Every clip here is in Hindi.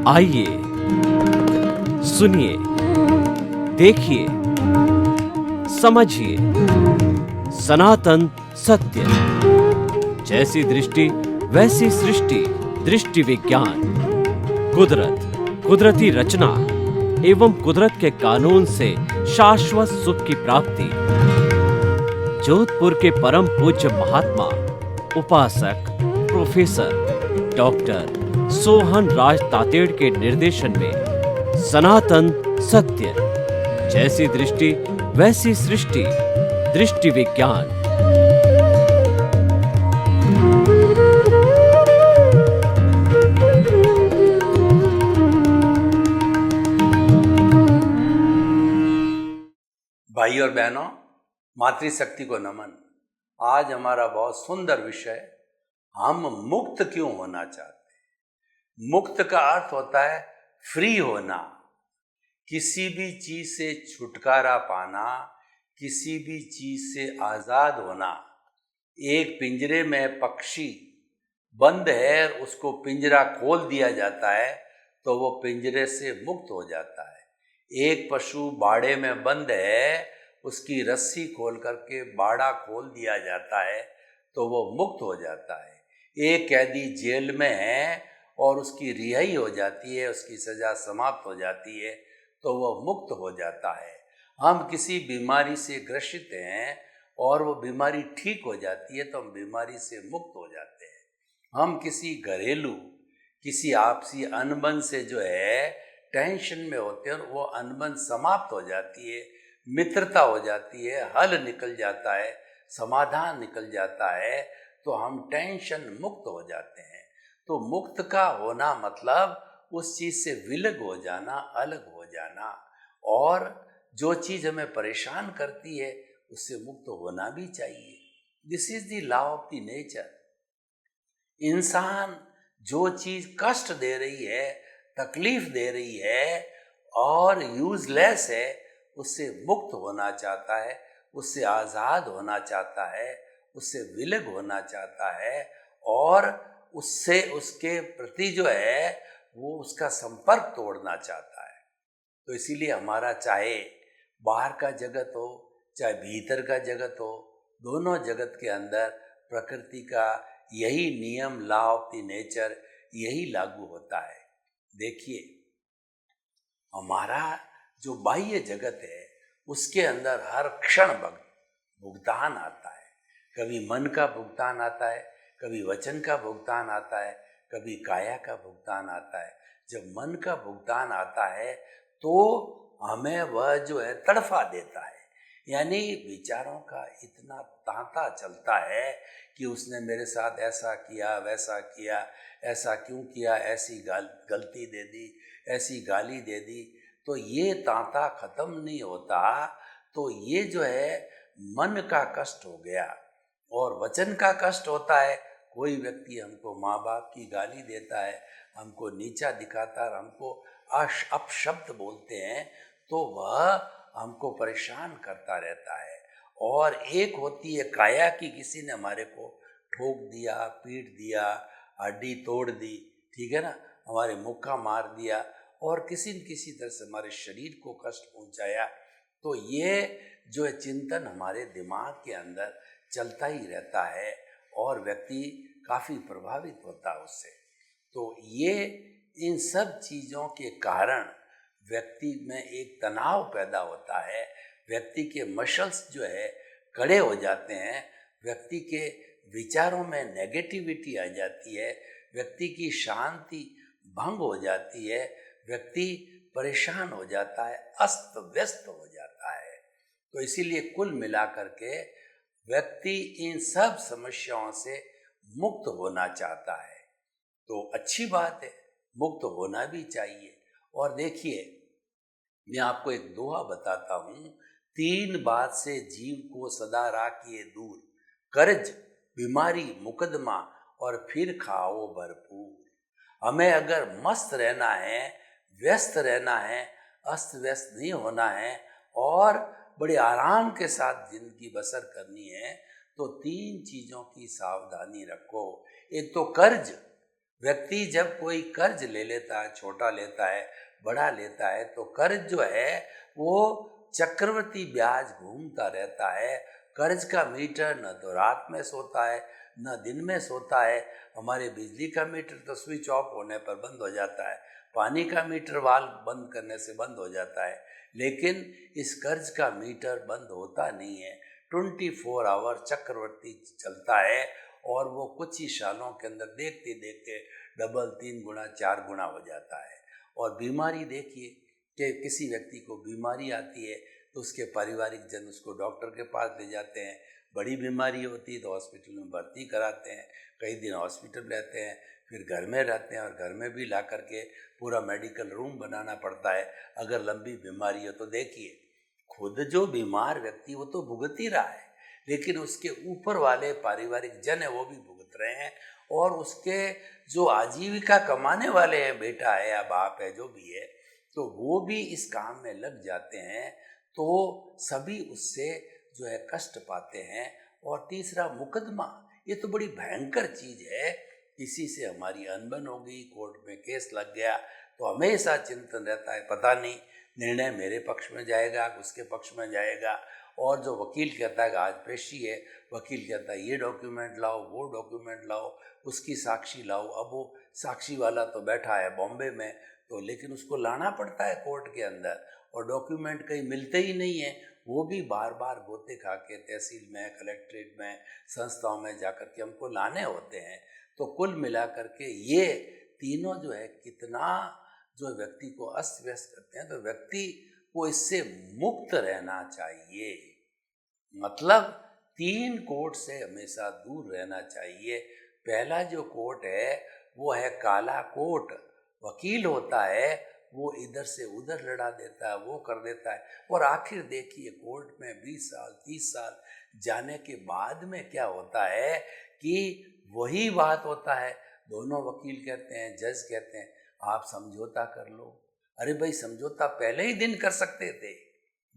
आइए, सुनिए, देखिए, समझिए सनातन सत्य। जैसी दृष्टि वैसी सृष्टि, दृष्टि विज्ञान। कुदरत, कुदरती रचना एवं कुदरत के कानून से शाश्वत सुख की प्राप्ति। जोधपुर के परम पूज्य महात्मा उपासक प्रोफेसर डॉक्टर सोहन राज तातेड़ के निर्देशन में सनातन सत्य। जैसी दृष्टि वैसी सृष्टि, दृष्टि विज्ञान। भाई और बहनों, मातृशक्ति को नमन। आज हमारा बहुत सुंदर विषय, हम मुक्त क्यों होना चाहते हैं। मुक्त का अर्थ होता है फ्री होना, किसी भी चीज से छुटकारा पाना, किसी भी चीज से आजाद होना। एक पिंजरे में पक्षी बंद है, उसको पिंजरा खोल दिया जाता है तो वो पिंजरे से मुक्त हो जाता है। एक पशु बाड़े में बंद है, उसकी रस्सी खोल करके बाड़ा खोल दिया जाता है तो वो मुक्त हो जाता है। एक कैदी जेल में है और उसकी रिहाई हो जाती है, उसकी सज़ा समाप्त हो जाती है तो वो मुक्त हो जाता है। हम किसी बीमारी से ग्रसित हैं और वो बीमारी ठीक हो जाती है तो हम बीमारी से मुक्त हो जाते हैं। हम किसी घरेलू, किसी आपसी अनबन से जो है टेंशन में होते हैं और वो अनबन समाप्त हो जाती है, मित्रता हो जाती है, हल निकल जाता है, समाधान निकल जाता है तो हम टेंशन मुक्त हो जाते हैं। तो मुक्त का होना मतलब उस चीज़ से विलग हो जाना, अलग हो जाना, और जो चीज़ हमें परेशान करती है उससे मुक्त होना भी चाहिए। This is the law of the nature. इंसान जो चीज़ कष्ट दे रही है, तकलीफ दे रही है और यूजलेस है, उससे मुक्त होना चाहता है, उससे आज़ाद होना चाहता है, उससे विलग होना चाहता है और उससे उसके प्रति जो है वो उसका संपर्क तोड़ना चाहता है। तो इसीलिए हमारा चाहे बाहर का जगत हो चाहे भीतर का जगत हो, दोनों जगत के अंदर प्रकृति का यही नियम, लॉ ऑफ द नेचर, यही लागू होता है। देखिए, हमारा जो बाह्य जगत है उसके अंदर हर क्षण भुगतान आता है। कभी मन का भुगतान आता है, कभी वचन का भुगतान आता है, कभी काया का भुगतान आता है। जब मन का भुगतान आता है तो हमें वह जो है तड़फा देता है, यानी विचारों का इतना तांता चलता है कि उसने मेरे साथ ऐसा किया, वैसा किया, ऐसा क्यों किया, ऐसी गलती दे दी, ऐसी गाली दे दी, तो ये तांता खत्म नहीं होता। तो ये जो है मन का कष्ट हो गया। और वचन का कष्ट होता है, कोई व्यक्ति हमको माँ बाप की गाली देता है, हमको नीचा दिखाता है, हमको अपशब्द बोलते हैं, तो वह हमको परेशान करता रहता है। और एक होती है काया की, किसी ने हमारे को ठोक दिया, पीट दिया, हड्डी तोड़ दी, ठीक है ना, हमारे मुक्का मार दिया और किसी न किसी तरह से हमारे शरीर को कष्ट पहुंचाया। तो ये जो है चिंतन हमारे दिमाग के अंदर चलता ही रहता है और व्यक्ति काफ़ी प्रभावित होता है उससे। तो ये इन सब चीज़ों के कारण व्यक्ति में एक तनाव पैदा होता है, व्यक्ति के मसल्स जो है कड़े हो जाते हैं, व्यक्ति के विचारों में नेगेटिविटी आ जाती है, व्यक्ति की शांति भंग हो जाती है, व्यक्ति परेशान हो जाता है, अस्त व्यस्त हो जाता है। तो इसीलिए कुल मिलाकर के व्यक्ति इन सब समस्याओं से मुक्त होना चाहता है। तो अच्छी बात है, मुक्त होना भी चाहिए। और देखिए, मैं आपको एक दोहा बताता हूँ, 3 बात से जीव को सदा राखिए दूर, कर्ज, बीमारी, मुकदमा और फिर खाओ भरपूर। हमें अगर मस्त रहना है, व्यस्त रहना है, अस्त व्यस्त नहीं होना है और बड़े आराम के साथ जिंदगी बसर करनी है, तो 3 चीज़ों की सावधानी रखो। एक तो कर्ज, व्यक्ति जब कोई कर्ज ले लेता है, छोटा लेता है, बड़ा लेता है, तो कर्ज जो है वो चक्रवृद्धि ब्याज घूमता रहता है। कर्ज का मीटर न तो रात में सोता है न दिन में सोता है। हमारे बिजली का मीटर तो स्विच ऑफ होने पर बंद हो जाता है, पानी का मीटर वाल्व बंद करने से बंद हो जाता है, लेकिन इस कर्ज का मीटर बंद होता नहीं है। 24 आवर चक्रवृद्धि चलता है और वो कुछ ही सालों के अंदर देखते देखते डबल, 3 गुना, 4 गुना हो जाता है। और बीमारी देखिए कि किसी व्यक्ति को बीमारी आती है तो उसके पारिवारिक जन उसको डॉक्टर के पास ले जाते हैं। बड़ी बीमारी होती है तो हॉस्पिटल में भर्ती कराते हैं, कई दिन हॉस्पिटल रहते हैं, फिर घर में रहते हैं और घर में भी ला करके पूरा मेडिकल रूम बनाना पड़ता है अगर लंबी बीमारी हो तो। देखिए, खुद जो बीमार व्यक्ति वो तो भुगत ही रहा है, लेकिन उसके ऊपर वाले पारिवारिक जन है वो भी भुगत रहे हैं, और उसके जो आजीविका कमाने वाले हैं, बेटा है या बाप है जो भी है, तो वो भी इस काम में लग जाते हैं, तो सभी उससे जो है कष्ट पाते हैं। और तीसरा, मुकदमा, ये तो बड़ी भयंकर चीज है। किसी से हमारी अनबन हो गई, कोर्ट में केस लग गया तो हमेशा चिंतन रहता है, पता नहीं निर्णय मेरे पक्ष में जाएगा उसके पक्ष में जाएगा। और जो वकील कहता है कि आज पेशी है, वकील कहता है ये डॉक्यूमेंट लाओ, वो डॉक्यूमेंट लाओ, उसकी साक्षी लाओ। अब वो साक्षी वाला तो बैठा है बॉम्बे में, तो लेकिन उसको लाना पड़ता है कोर्ट के अंदर, और डॉक्यूमेंट कहीं मिलते ही नहीं है, वो भी बार बार गोते खा के तहसील में, कलेक्ट्रेट में, संस्थाओं में जाकर के हमको लाने होते हैं। तो कुल मिला करके ये तीनों जो है कितना जो व्यक्ति को अस्त व्यस्त करते हैं, तो व्यक्ति को इससे मुक्त रहना चाहिए। मतलब 3 कोर्ट से हमेशा दूर रहना चाहिए। पहला जो कोर्ट है वो है काला कोर्ट। वकील होता है वो इधर से उधर लड़ा देता है, वो कर देता है, और आखिर देखिए कोर्ट में 20 साल 30 साल जाने के बाद में क्या होता है कि वही बात होता है। दोनों वकील कहते हैं, जज कहते हैं आप समझौता कर लो। अरे भाई, समझौता पहले ही दिन कर सकते थे,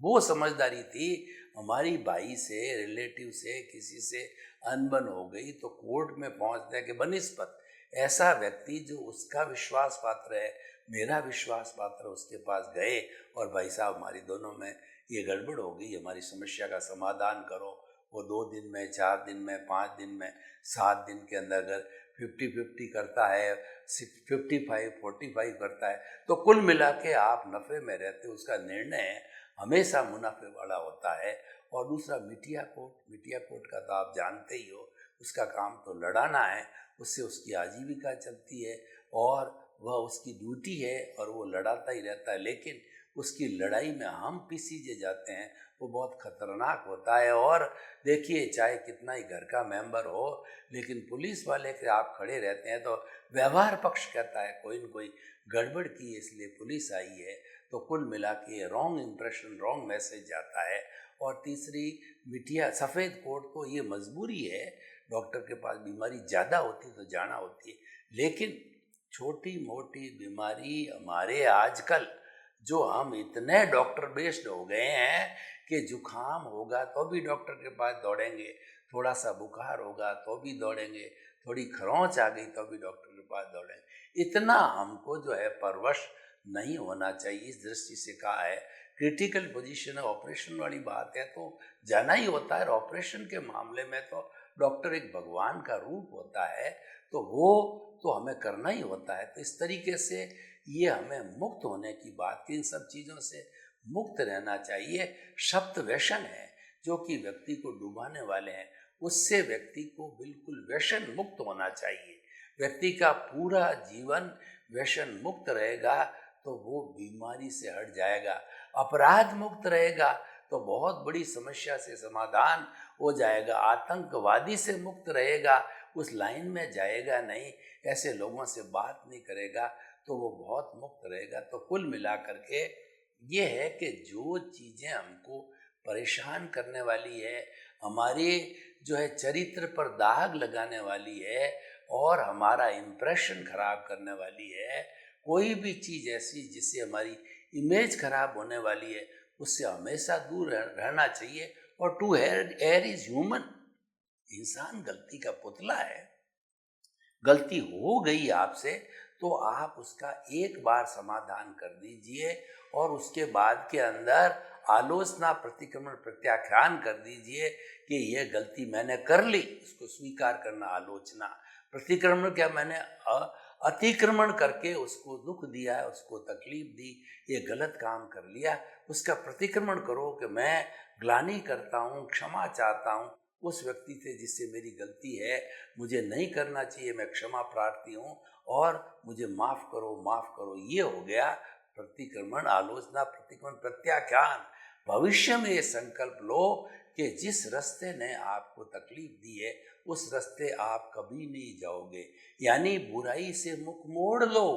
वो समझदारी थी। हमारी भाई से, रिलेटिव से, किसी से अनबन हो गई तो कोर्ट में पहुंचने के बनिस्बत ऐसा व्यक्ति जो उसका विश्वास पात्र है, मेरा विश्वास पात्र, उसके पास गए और भाई साहब हमारी दोनों में ये गड़बड़ हो गई, हमारी समस्या का समाधान करो। वो 2 दिन में, 4 दिन में, 5 दिन में, 7 दिन के अंदर अगर 50-50 करता है, 55-45 करता है, तो कुल मिला के आप नफ़े में रहते हो। उसका निर्णय हमेशा मुनाफे वाला होता है। और दूसरा मीडिया कोर्ट का तो आप जानते ही हो, उसका काम तो लड़ाना है, उससे उसकी आजीविका चलती है और वह उसकी ड्यूटी है और वो लड़ाता ही रहता है। लेकिन उसकी लड़ाई में हम पीछे जाते हैं, वो बहुत खतरनाक होता है। और देखिए, चाहे कितना ही घर का मेंबर हो, लेकिन पुलिस वाले के आप खड़े रहते हैं तो व्यवहार पक्ष कहता है कोई न कोई गड़बड़ की इसलिए पुलिस आई है, तो कुल मिला के रॉन्ग इम्प्रेशन, रॉन्ग मैसेज जाता है। और तीसरी, मीडिया सफ़ेद कोर्ट को ये मजबूरी है, डॉक्टर के पास बीमारी ज़्यादा होती तो जाना होती है, लेकिन छोटी मोटी बीमारी हमारे आजकल जो हम इतने डॉक्टर बेस्ड हो गए हैं कि जुकाम होगा तो भी डॉक्टर के पास दौड़ेंगे, थोड़ा सा बुखार होगा तो भी दौड़ेंगे, थोड़ी खरोंच आ गई तो भी डॉक्टर के पास दौड़ेंगे। इतना हमको जो है परवश नहीं होना चाहिए। इस दृष्टि से कहा है क्रिटिकल पोजीशन है, ऑपरेशन वाली बात है तो जाना ही होता है। ऑपरेशन के मामले में तो डॉक्टर एक भगवान का रूप होता है, तो वो तो हमें करना ही होता है। तो इस तरीके से ये हमें मुक्त होने की बात की, इन सब चीज़ों से मुक्त रहना चाहिए। शब्द व्यसन है जो कि व्यक्ति को डुबाने वाले हैं, उससे व्यक्ति को बिल्कुल व्यसन मुक्त होना चाहिए। व्यक्ति का पूरा जीवन व्यसन मुक्त रहेगा तो वो बीमारी से हट जाएगा। अपराध मुक्त रहेगा तो बहुत बड़ी समस्या से समाधान हो जाएगा। आतंकवादी से मुक्त रहेगा, उस लाइन में जाएगा नहीं, ऐसे लोगों से बात नहीं करेगा, तो वो बहुत मुक्त रहेगा। तो कुल मिलाकर के ये है कि जो चीज़ें हमको परेशान करने वाली है, हमारे जो है चरित्र पर दाग लगाने वाली है और हमारा इम्प्रेशन खराब करने वाली है, कोई भी चीज़ ऐसी जिससे हमारी इमेज खराब होने वाली है, उससे हमेशा दूर रहना चाहिए। और टू एयर इज ह्यूमन, इंसान गलती का पुतला है। गलती हो गई आपसे तो आप उसका एक बार समाधान कर दीजिए और उसके बाद के अंदर आलोचना, प्रतिक्रमण, प्रत्याख्यान कर दीजिए कि यह गलती मैंने कर ली। इसको स्वीकार करना आलोचना। प्रतिक्रमण क्या, मैंने अतिक्रमण करके उसको दुख दिया, उसको तकलीफ दी, ये गलत काम कर लिया। उसका प्रतिक्रमण करो कि मैं ग्लानि करता हूँ, क्षमा चाहता हूँ उस व्यक्ति से जिससे मेरी गलती है, मुझे नहीं करना चाहिए, मैं क्षमा प्रार्थी हूँ और मुझे माफ़ करो, माफ़ करो। ये हो गया प्रतिक्रमण, आलोचना, प्रतिक्रमण, प्रत्याख्यान। भविष्य में ये संकल्प लो कि जिस रास्ते ने आपको तकलीफ दी है उस रास्ते आप कभी नहीं जाओगे। यानी बुराई से मुख मोड़ लो।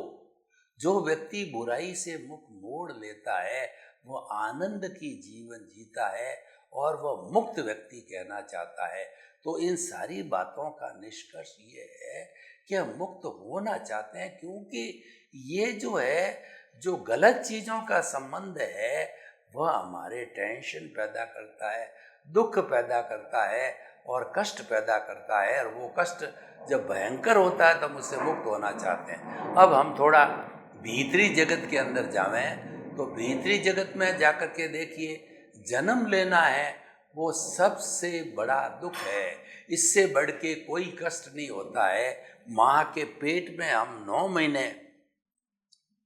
जो व्यक्ति बुराई से मुख मोड़ लेता है वो आनंद की जीवन जीता है और वह मुक्त व्यक्ति कहना चाहता है। तो इन सारी बातों का निष्कर्ष ये है कि हम मुक्त होना चाहते हैं, क्योंकि ये जो है, जो गलत चीज़ों का संबंध है वह हमारे टेंशन पैदा करता है, दुख पैदा करता है और कष्ट पैदा करता है। और वो कष्ट जब भयंकर होता है तब उससे मुक्त होना चाहते हैं। अब हम थोड़ा भीतरी जगत के अंदर जावें तो भीतरी जगत में जाकर के देखिए, जन्म लेना है वो सबसे बड़ा दुख है। इससे बढ़ के कोई कष्ट नहीं होता है। माँ के पेट में हम 9 महीने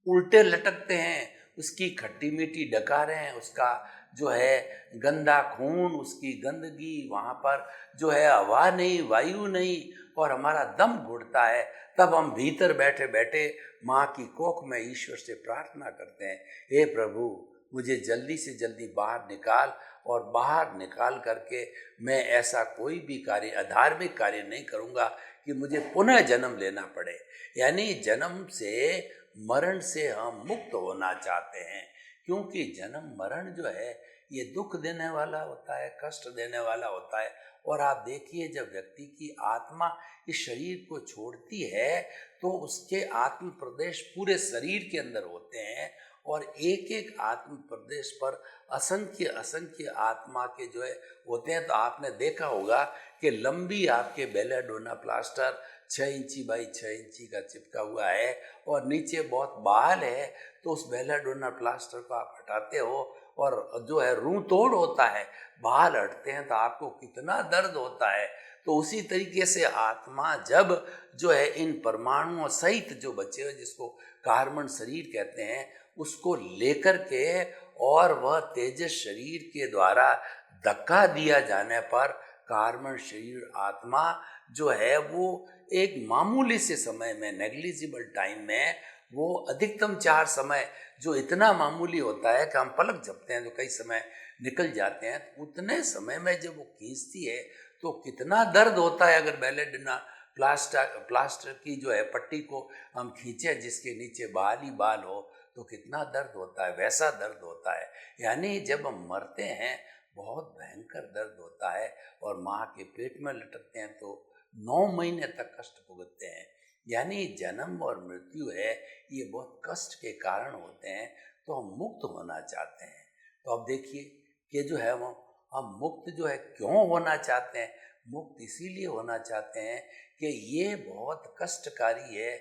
उल्टे लटकते हैं, उसकी खट्टी मीठी डकारें हैं, उसका जो है गंदा खून, उसकी गंदगी, वहाँ पर जो है हवा नहीं, वायु नहीं और हमारा दम घुटता है। तब हम भीतर बैठे बैठे माँ की कोख में ईश्वर से प्रार्थना करते हैं, हे प्रभु मुझे जल्दी से जल्दी बाहर निकाल, और बाहर निकाल करके मैं ऐसा कोई भी कार्य, अधार्मिक कार्य नहीं करूँगा कि मुझे पुनः जन्म लेना पड़े। यानी जन्म से, मरण से हम मुक्त होना चाहते हैं, क्योंकि जन्म मरण जो है ये दुख देने वाला होता है, कष्ट देने वाला होता है। और आप देखिए, जब व्यक्ति की आत्मा इस शरीर को छोड़ती है तो उसके आत्म प्रदेश पूरे शरीर के अंदर होते हैं और एक एक आत्म प्रदेश पर असंख्य असंख्य आत्मा के जो है होते हैं। तो आपने देखा होगा कि लंबी आपके बेलाडोना प्लास्टर 6 इंची बाई 6 इंची का चिपका हुआ है और नीचे बहुत बाल है, तो उस बेलाडोना प्लास्टर को आप हटाते हो और जो है रूह तोड़ होता है, बाल हटते हैं तो आपको कितना दर्द होता है। तो उसी तरीके से आत्मा जब जो है इन परमाणुओं सहित जो बचे हुए, जिसको कार्बन शरीर कहते हैं, उसको लेकर के और वह तेजस शरीर के द्वारा धक्का दिया जाने पर कार्बन शरीर आत्मा जो है वो एक मामूली से समय में, नेग्लिजिबल टाइम में, वो अधिकतम 4 समय जो इतना मामूली होता है कि हम पलक झपकते हैं, जो कई समय निकल जाते हैं, तो उतने समय में जब वो खींचती है तो कितना दर्द होता है। अगर बेलाडोना प्लास्टर की जो है पट्टी को हम खींचे जिसके नीचे बाल ही बाल हो तो कितना दर्द होता है, वैसा दर्द होता है। यानी जब हम मरते हैं बहुत भयंकर दर्द होता है और माँ के पेट में लटकते हैं तो 9 महीने तक कष्ट भुगतते हैं। यानी जन्म और मृत्यु है ये बहुत कष्ट के कारण होते हैं। तो हम मुक्त होना चाहते हैं। तो अब देखिए कि जो है वो हम मुक्त जो है क्यों होना चाहते हैं। मुक्त इसीलिए होना चाहते हैं कि ये बहुत कष्टकारी है,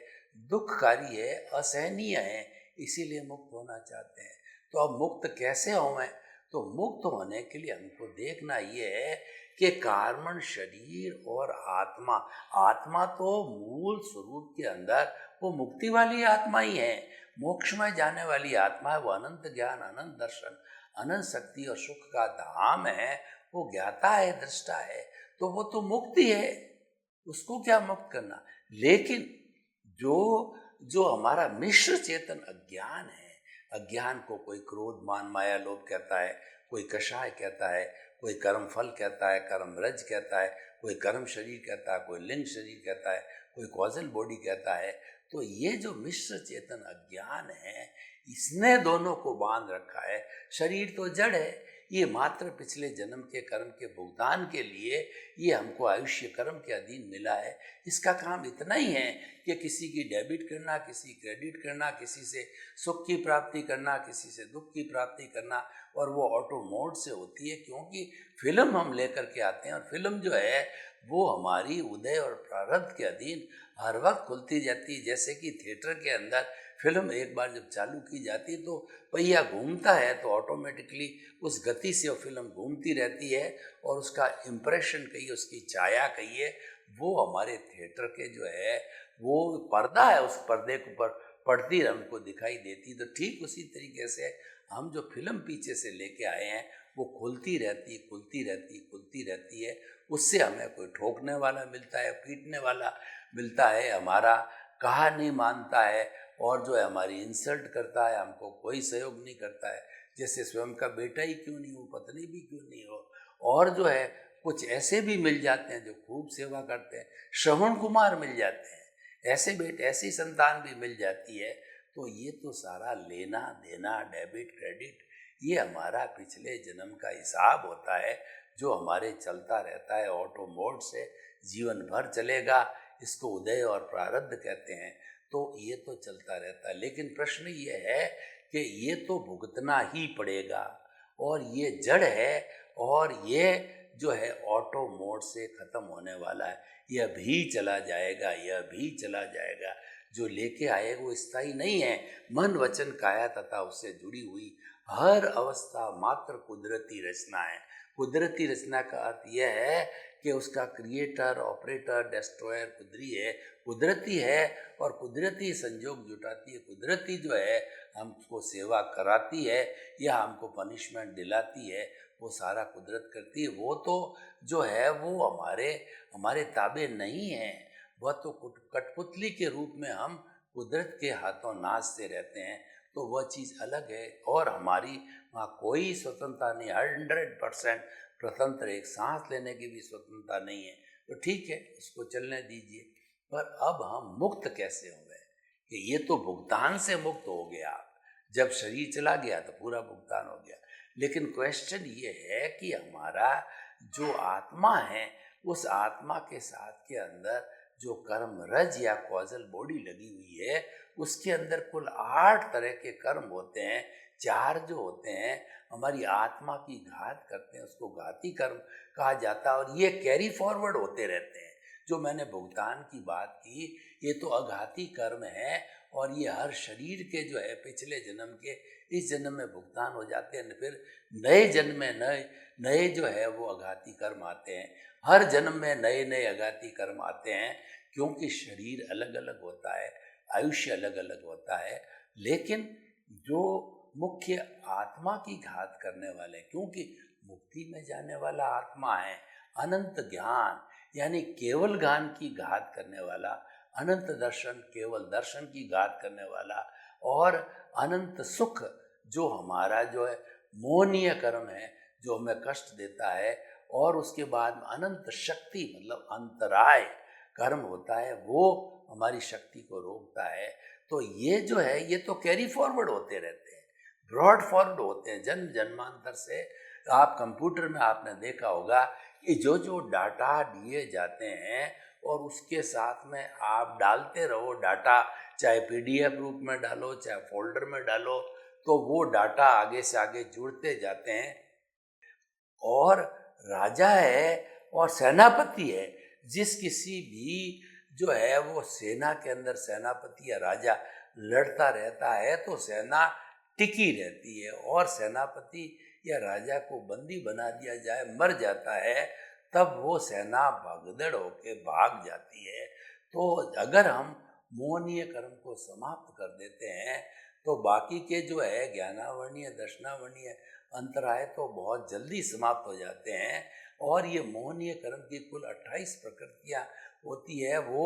दुखकारी है, असहनीय है, इसीलिए मुक्त होना चाहते हैं। तो अब मुक्त कैसे हों? तो मुक्त होने के लिए हमको देखना ये है कि कार्बन शरीर और आत्मा, आत्मा तो मूल स्वरूप के अंदर वो मुक्ति वाली आत्मा ही है, मोक्ष में जाने वाली आत्मा है। वो अनंत ज्ञान, अनंत दर्शन, अनंत शक्ति और सुख का धाम है। वो ज्ञाता है, दृष्टा है, तो वो तो मुक्ति है, उसको क्या मुक्त करना। लेकिन जो हमारा मिश्र चेतन अज्ञान है, अज्ञान को कोई क्रोध, मान, माया, लोभ कहता है, कोई कषाय कहता है, कोई कर्म फल कहता है, कर्म रज कहता है, कोई कर्म शरीर कहता है, कोई लिंग शरीर कहता है, कोई कॉजल बॉडी कहता है। तो ये जो मिश्र चेतन अज्ञान है इसने दोनों को बांध रखा है। शरीर तो जड़ है, ये मात्र पिछले जन्म के कर्म के भुगतान के लिए ये हमको आयुष्य कर्म के अधीन मिला है। इसका काम इतना ही है कि किसी की डेबिट करना, किसी क्रेडिट करना, किसी से सुख की प्राप्ति करना, किसी से दुख की प्राप्ति करना, और वो ऑटो मोड से होती है, क्योंकि फिल्म हम लेकर के आते हैं और फिल्म जो है वो हमारी उदय और प्रारब्ध के अधीन हर वक्त खुलती जाती है। जैसे कि थिएटर के अंदर फिल्म एक बार जब चालू की जाती है तो पहिया घूमता है, तो ऑटोमेटिकली उस गति से वो फिल्म घूमती रहती है और उसका इम्प्रेशन कहिए, उसकी छाया कहिए, वो हमारे थिएटर के जो है वो पर्दा है, उस पर्दे के ऊपर पड़ती हमको दिखाई देती। तो ठीक उसी तरीके से हम जो फिल्म पीछे से लेके आए हैं वो खुलती रहती, खुलती रहती, खुलती रहती है। उससे हमें कोई ठोकने वाला मिलता है, पीटने वाला मिलता है, हमारा कहा नहीं मानता है, और जो है हमारी इंसल्ट करता है, हमको कोई सहयोग नहीं करता है। जैसे स्वयं का बेटा ही क्यों नहीं हो, पत्नी भी क्यों नहीं हो, और जो है कुछ ऐसे भी मिल जाते हैं जो खूब सेवा करते हैं, श्रवण कुमार मिल जाते हैं, ऐसे बेटे, ऐसी संतान भी मिल जाती है। तो ये तो सारा लेना देना, डेबिट क्रेडिट, ये हमारा पिछले जन्म का हिसाब होता है जो हमारे चलता रहता है ऑटो मोड से, जीवन भर चलेगा। इसको उदय और प्रारब्ध कहते हैं। तो ये तो चलता रहता है, लेकिन प्रश्न ये है कि ये तो भुगतना ही पड़ेगा, और ये जड़ है, और ये जो है ऑटो मोड से ख़त्म होने वाला है। यह भी चला जाएगा, यह भी चला जाएगा। जो लेके आए वो स्थायी नहीं है। मन वचन काया तथा उससे जुड़ी हुई हर अवस्था मात्र कुदरती रचना है। कुदरती रचना का अर्थ यह है कि उसका क्रिएटर, ऑपरेटर, डिस्ट्रॉयर कुदरती है, और कुदरती संजोग जुटाती है। कुदरती जो है हमको सेवा कराती है या हमको पनिशमेंट दिलाती है, वो सारा कुदरत करती है। वो तो जो है वो हमारे ताबे नहीं है। वह तो कठपुतली के रूप में हम कुदरत के हाथों नाचते रहते हैं, तो वह चीज़ अलग है। और हमारी वहाँ कोई स्वतंत्रता नहीं, 100% स्वतंत्र, एक सांस लेने की भी स्वतंत्रता नहीं है। तो ठीक है, उसको चलने दीजिए। पर अब हम मुक्त कैसे हो गए कि ये तो भुगतान से मुक्त हो गया, जब शरीर चला गया तो पूरा भुगतान हो गया। लेकिन क्वेश्चन ये है कि हमारा जो आत्मा है, उस आत्मा के साथ के अंदर जो कर्म रज या कॉजल बॉडी लगी हुई है, उसके अंदर कुल 8 तरह के कर्म होते हैं। 4 जो होते हैं हमारी आत्मा की घात करते हैं, उसको घाती कर्म कहा जाता है, और ये कैरी फॉरवर्ड होते रहते हैं। जो मैंने भुगतान की बात की, ये तो अघाती कर्म है, और ये हर शरीर के जो है पिछले जन्म के इस जन्म में भुगतान हो जाते हैं। फिर नए जन्म में नए जो है वो अघाती कर्म आते हैं। हर जन्म में नए नए अघाती कर्म आते हैं, क्योंकि शरीर अलग अलग होता है, आयुष्य अलग अलग होता है। लेकिन जो मुख्य आत्मा की घात करने वाले, क्योंकि मुक्ति में जाने वाला आत्मा है, अनंत ज्ञान यानी केवल ज्ञान की घात करने वाला, अनंत दर्शन केवल दर्शन की घात करने वाला, और अनंत सुख जो हमारा जो है मोहनीय कर्म है, जो हमें कष्ट देता है, और उसके बाद में अनंत शक्ति मतलब अंतराय कर्म होता है, वो हमारी शक्ति को रोकता है। तो ये जो है ये तो कैरी फॉरवर्ड होते रहते हैं, ब्रॉड फॉरवर्ड होते हैं जन्म जन्मांतर से। आप कंप्यूटर में आपने देखा होगा कि जो जो डाटा दिए जाते हैं, और उसके साथ में आप डालते रहो डाटा, चाहे पीडीएफ रूप में डालो, चाहे फोल्डर में डालो, तो वो डाटा आगे से आगे जुड़ते जाते हैं। और राजा है और सेनापति है, जिस किसी भी जो है वो सेना के अंदर सेनापति या राजा लड़ता रहता है तो सेना टिकी रहती है, और सेनापति या राजा को बंदी बना दिया जाए, मर जाता है, तब वो सेना भगदड़ होके भाग जाती है। तो अगर हम मोहनीय कर्म को समाप्त कर देते हैं तो बाकी के जो है ज्ञानावर्णीय दर्शनावर्णीय अंतराय तो बहुत जल्दी समाप्त हो जाते हैं। और ये मोहनीय कर्म की कुल 28 प्रकृतियाँ होती है। वो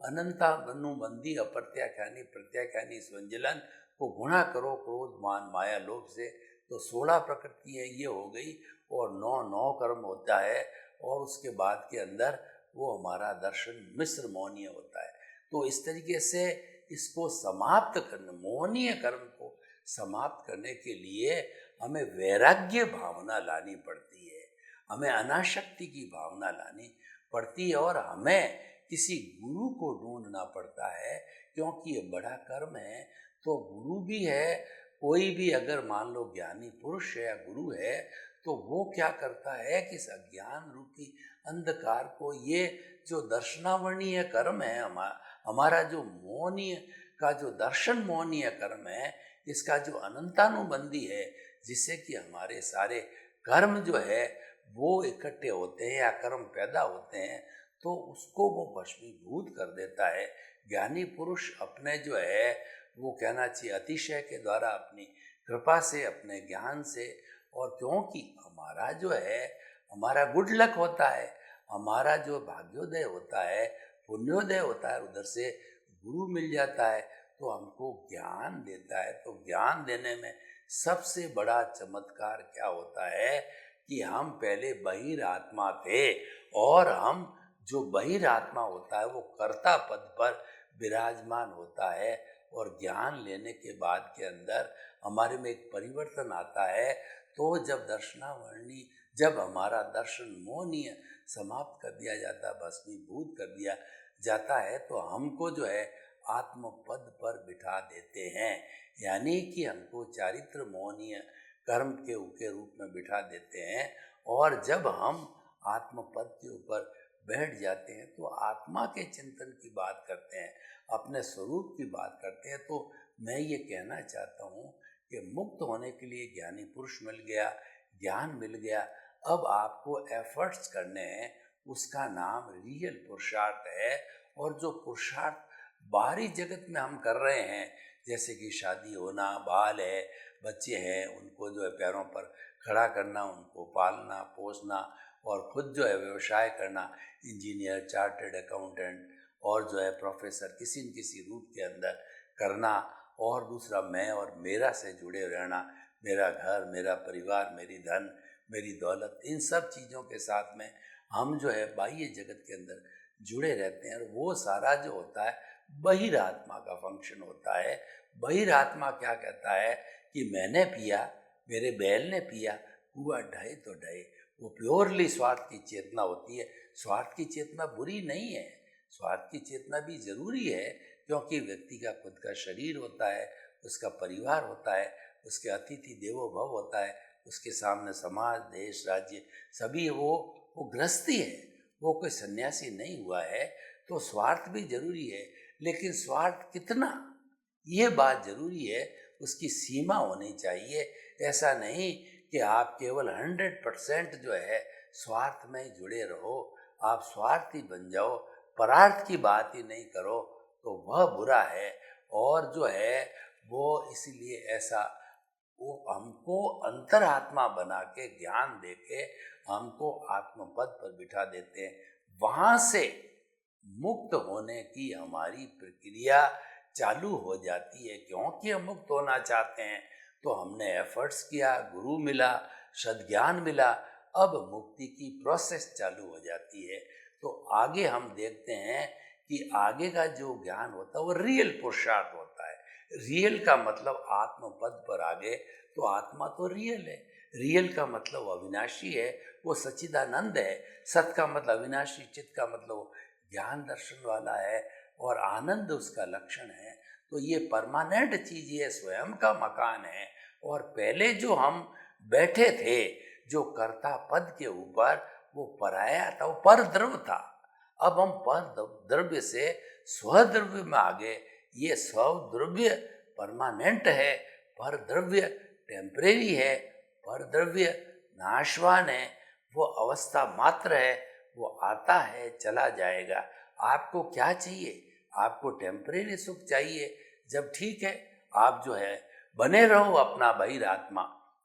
अनंता अनुबंधी अप्रत्याख्यानी प्रत्याख्यानी स्वंजलन को गुणा करो क्रोध मान माया लोभ से, तो 16 प्रकृतियाँ ये हो गई, और 9 कर्म होता है। और उसके बाद के अंदर वो हमारा दर्शन मिश्र मोहनीय होता है। तो इस तरीके से इसको समाप्त करने, मोहनीय कर्म को समाप्त करने के लिए हमें वैराग्य भावना लानी पड़ती है, हमें अनासक्ति की भावना लानी पड़ती है, और हमें किसी गुरु को ढूंढना पड़ता है, क्योंकि ये बड़ा कर्म है। तो गुरु भी है, कोई भी अगर मान लो ज्ञानी पुरुष है या गुरु है, तो वो क्या करता है कि इस अज्ञान रूपी अंधकार को, ये जो दर्शनावरणीय कर्म है, हमारा जो मोहनीय का जो दर्शन मोहनीय कर्म है, इसका जो अनंतानुबंधी है, जिससे कि हमारे सारे कर्म जो है वो इकट्ठे होते हैं या कर्म पैदा होते हैं, तो उसको वो भस्मीभूत कर देता है। ज्ञानी पुरुष अपने जो है वो कहना चाहिए अतिशय के द्वारा, अपनी कृपा से, अपने ज्ञान से, और क्योंकि हमारा जो है हमारा गुड लक होता है, हमारा जो भाग्योदय होता है, पुण्योदय होता है, उधर से गुरु मिल जाता है तो हमको ज्ञान देता है। तो ज्ञान देने में सबसे बड़ा चमत्कार क्या होता है कि हम पहले बहिर आत्मा थे, और हम जो बहिर आत्मा होता है वो कर्ता पद पर विराजमान होता है, और ज्ञान लेने के बाद के अंदर हमारे में एक परिवर्तन आता है। तो जब दर्शनावरणी, जब हमारा दर्शन मोहनीय समाप्त कर दिया जाता है, भस्मीभूत कर दिया जाता है, तो हमको जो है आत्म पद पर बिठा देते हैं, यानी कि हमको चारित्र मोहनीय कर्म के रूप में बिठा देते हैं। और जब हम आत्म पद के ऊपर बैठ जाते हैं तो आत्मा के चिंतन की बात करते हैं, अपने स्वरूप की बात करते हैं। तो मैं ये कहना चाहता हूँ कि मुक्त होने के लिए ज्ञानी पुरुष मिल गया, ज्ञान मिल गया, अब आपको एफर्ट्स करने हैं, उसका नाम रियल पुरुषार्थ है। और जो पुरुषार्थ बाहरी जगत में हम कर रहे हैं, जैसे कि शादी होना, बाल है, बच्चे हैं, उनको जो है पैरों पर खड़ा करना, उनको पालना पोसना, और खुद जो है व्यवसाय करना, इंजीनियर, चार्टर्ड अकाउंटेंट, और जो है प्रोफेसर, किसी न किसी रूप के अंदर करना, और दूसरा मैं और मेरा से जुड़े रहना, मेरा घर, मेरा परिवार, मेरी धन, मेरी दौलत, इन सब चीज़ों के साथ में हम जो है बाह्य जगत के अंदर जुड़े रहते हैं। और वो सारा जो होता है बहिरात्मा का फंक्शन होता है। बहिरात्मा क्या कहता है कि मैंने पिया, मेरे बैल ने पिया, कुआ ढहे तो ढहे। वो प्योरली स्वार्थ की चेतना होती है। स्वार्थ की चेतना बुरी नहीं है, स्वार्थ की चेतना भी जरूरी है, क्योंकि व्यक्ति का खुद का शरीर होता है, उसका परिवार होता है, उसके अतिथि देवो भव होता है, उसके सामने समाज, देश, राज्य सभी, वो गृहस्थी है, वो कोई सन्यासी नहीं हुआ है। तो स्वार्थ भी जरूरी है, लेकिन स्वार्थ कितना, ये बात जरूरी है, उसकी सीमा होनी चाहिए। ऐसा नहीं कि आप केवल 100% जो है स्वार्थ में ही जुड़े रहो, आप स्वार्थी बन जाओ, परार्थ की बात ही नहीं करो, तो वह बुरा है। और जो है वो इसलिए ऐसा, वो हमको अंतरात्मा बना के ज्ञान दे के हमको आत्मपद पर बिठा देते हैं। वहाँ से मुक्त होने की हमारी प्रक्रिया चालू हो जाती है, क्योंकि हम मुक्त होना चाहते हैं। तो हमने एफर्ट्स किया, गुरु मिला, सद्ज्ञान मिला, अब मुक्ति की प्रोसेस चालू हो जाती है। तो आगे हम देखते हैं कि आगे का जो ज्ञान होता है वो रियल पुरुषार्थ होता है। रियल का मतलब आत्मपद पर आगे, तो आत्मा तो रियल है, रियल का मतलब अविनाशी है, वो सच्चिदानंद है। सत का मतलब अविनाशी, चित्त का मतलब वो ज्ञान दर्शन वाला है, और आनंद उसका लक्षण है। तो ये परमानेंट चीज है, स्वयं का मकान है। और पहले जो हम बैठे थे जो कर्ता पद के ऊपर, वो पराया था, वो पर द्रव्य था। अब हम पर द्रव्य से स्वद्रव्य में आ गए। ये स्वद्रव्य परमानेंट है, पर द्रव्य टेम्परेरी है, पर द्रव्य नाशवान है, वो अवस्था मात्र है, वो आता है चला जाएगा। आपको क्या चाहिए? आपको टेम्परेरी सुख चाहिए, जब ठीक है, आप जो है बने रहो अपना बहिरात्मा,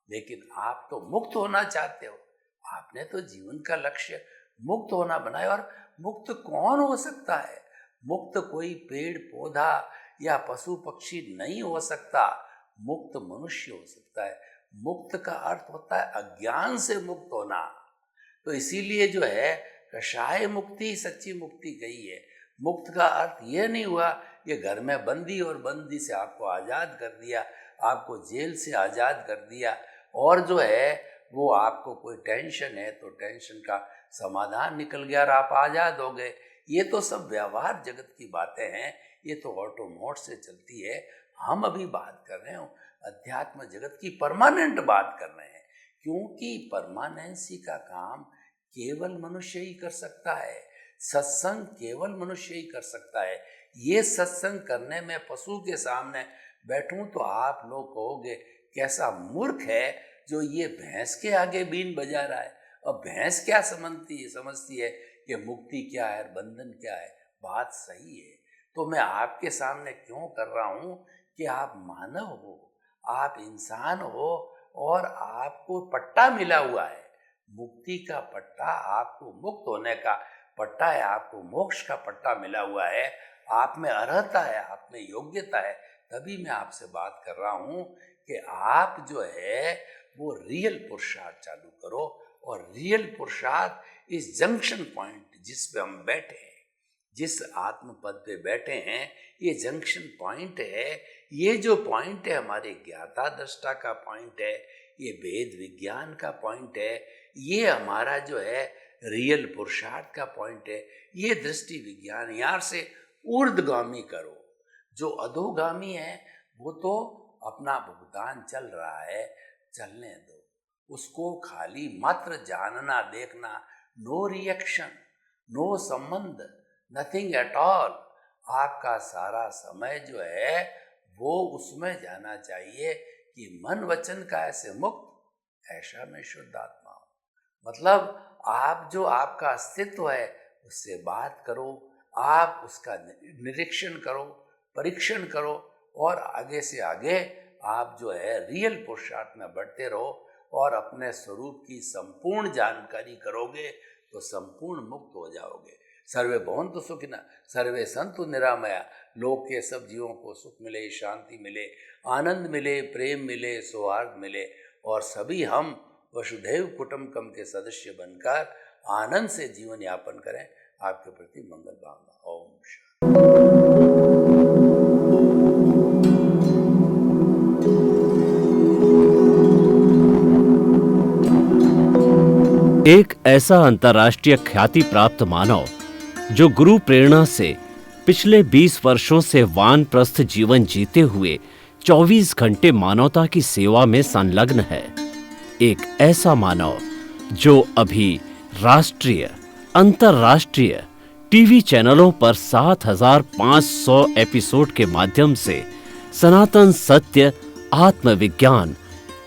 लेकिन आप तो मुक्त होना चाहते हो। आपने तो जीवन का लक्ष्य मुक्त होना बनाया। और मुक्त कौन हो सकता है? मुक्त कोई पेड़ पौधा या पशु पक्षी नहीं हो सकता, मुक्त मनुष्य हो सकता है। मुक्त का अर्थ होता है अज्ञान से मुक्त होना। तो इसीलिए जो है कषाय मुक्ति सच्ची मुक्ति कही है। मुक्त का अर्थ यह नहीं हुआ ये घर में बंदी और बंदी से आपको आज़ाद कर दिया, आपको जेल से आज़ाद कर दिया और जो है वो आपको कोई टेंशन है तो टेंशन का समाधान निकल गया और आप आज़ाद हो गए। ये तो सब व्यवहार जगत की बातें हैं, ये तो ऑटो मोड से चलती है। हम अभी बात कर रहे हो अध्यात्म जगत की, परमानेंट बात कर रहे हैं, क्योंकि परमानेंसी का काम केवल मनुष्य ही कर सकता है। सत्संग केवल मनुष्य ही कर सकता है। ये सत्संग करने में पशु के सामने बैठूं तो आप लोग कहोगे कैसा मूर्ख है जो ये भैंस के आगे बीन बजा रहा है। और भैंस क्या समझती है कि मुक्ति क्या है, बंधन क्या है। बात सही है, तो मैं आपके सामने क्यों कर रहा हूँ कि आप मानव हो, आप इंसान हो और आपको पट्टा मिला हुआ है, मुक्ति का पट्टा, आपको मुक्त होने का पट्टा है, आपको मोक्ष का पट्टा मिला हुआ है। आप में अर्हता है, आप में योग्यता है। तभी मैं आपसे बात कर रहा हूँ कि आप जो है वो रियल पुरुषार्थ चालू करो। और रियल पुरुषार्थ इस जंक्शन पॉइंट जिस पे हम बैठे हैं, जिस आत्म पद पे बैठे हैं, ये जंक्शन पॉइंट है। ये जो पॉइंट है हमारे ज्ञाता दृष्टा का पॉइंट है, ये वेद विज्ञान का पॉइंट है, ये हमारा जो है रियल पुरुषार्थ का पॉइंट है। ये दृष्टि विज्ञान यहाँ से ऊर्ध्वगामी करो। जो अधोगामी है वो तो अपना भुगतान चल रहा है, चलने दो उसको। खाली मात्र जानना देखना, नो रिएक्शन, नो संबंध, नथिंग एट ऑल। आपका सारा समय जो है वो उसमें जाना चाहिए कि मन वचन का ऐसे मुक्त, ऐसा में शुद्ध आत्मा हो। मतलब आप जो आपका अस्तित्व है उससे बात करो, आप उसका निरीक्षण करो, परीक्षण करो और आगे से आगे आप जो है रियल पुरुषार्थ में बढ़ते रहो और अपने स्वरूप की संपूर्ण जानकारी करोगे तो संपूर्ण मुक्त हो जाओगे। सर्वे भवन्तु सुखिनः, सर्वे सन्तु निरामया। लोक के सब जीवों को सुख मिले, शांति मिले, आनंद मिले, प्रेम मिले, सौहार्द मिले और सभी हम वसुधैव कुटुम्बकम के सदस्य बनकर आनंद से जीवन यापन करें। आपके प्रति मंगल भावना। ओम शांति। एक ऐसा अंतर्राष्ट्रीय ख्याति प्राप्त मानव जो गुरु प्रेरणा से पिछले 20 वर्षों से वानप्रस्थ जीवन जीते हुए 24 घंटे मानवता की सेवा में संलग्न है। एक ऐसा मानव जो अभी राष्ट्रीय, अंतर्राष्ट्रीय टीवी चैनलों पर 7,500 एपिसोड के माध्यम से सनातन सत्य, आत्मविज्ञान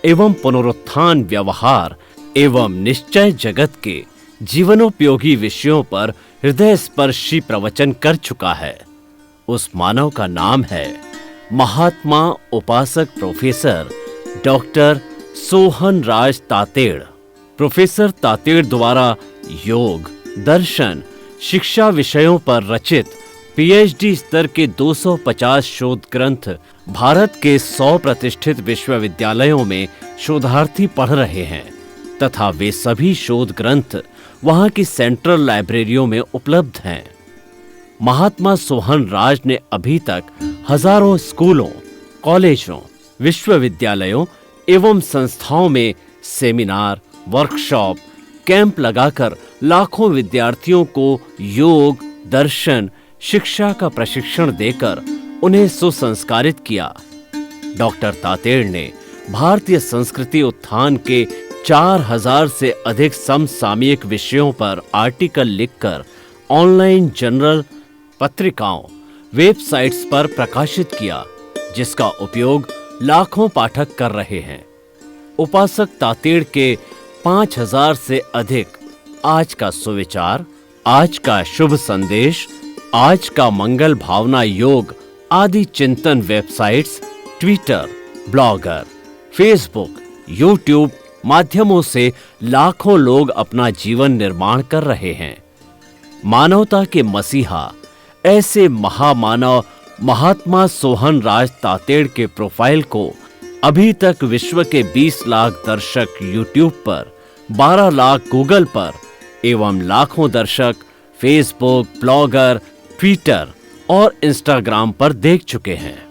एवं पुनरुत्थान, व्यवहार एवं निश्चय जगत के जीवनोपयोगी विषयों पर हृदय स्पर्शी प्रवचन कर चुका है। उस मानव का नाम है महात्मा उपासक प्रोफेसर डॉक्टर सोहन राज तातेड़। प्रोफेसर तातेड़ द्वारा योग, दर्शन, शिक्षा विषयों पर रचित पीएचडी स्तर के 250 शोध ग्रंथ भारत के 100 प्रतिष्ठित विश्वविद्यालयों में शोधार्थी पढ़ रहे हैं तथा वे सभी शोध ग्रंथ वहां की सेंट्रल लाइब्रेरियों में उपलब्ध हैं। महात्मा सोहन राज ने अभी तक हजारों स्कूलों, कॉलेजों, विश्वविद्यालयों एवं संस्थाओं में सेमिनार, वर्कशॉप, कैंप लगाकर लाखों विद्यार्थियों को योग, दर्शन, शिक्षा का प्रशिक्षण देकर उन्हें सुसंस्कारित किया। डॉक्टर तातेड़ ने भारतीय संस्कृति उत्थान के 4000 से अधिक समसामयिक विषयों पर आर्टिकल लिखकर ऑनलाइन जर्नल, पत्रिकाओं, वेबसाइट्स पर प्रकाशित किया, जिसका उपयोग लाखों पाठक कर रहे हैं। उपासक तातेड़ के 5000 से अधिक आज का सुविचार, आज का शुभ संदेश, आज का मंगल भावना योग आदि चिंतन websites, Twitter, blogger, Facebook, YouTube माध्यमों से लाखों लोग अपना जीवन निर्माण कर रहे हैं। मानवता के मसीहा ऐसे महामानव महात्मा सोहन राज तातेड़ के प्रोफाइल को अभी तक विश्व के 20 लाख दर्शक यूट्यूब पर, 12 लाख गूगल पर एवं लाखों दर्शक फेसबुक, ब्लॉगर, ट्विटर और इंस्टाग्राम पर देख चुके हैं।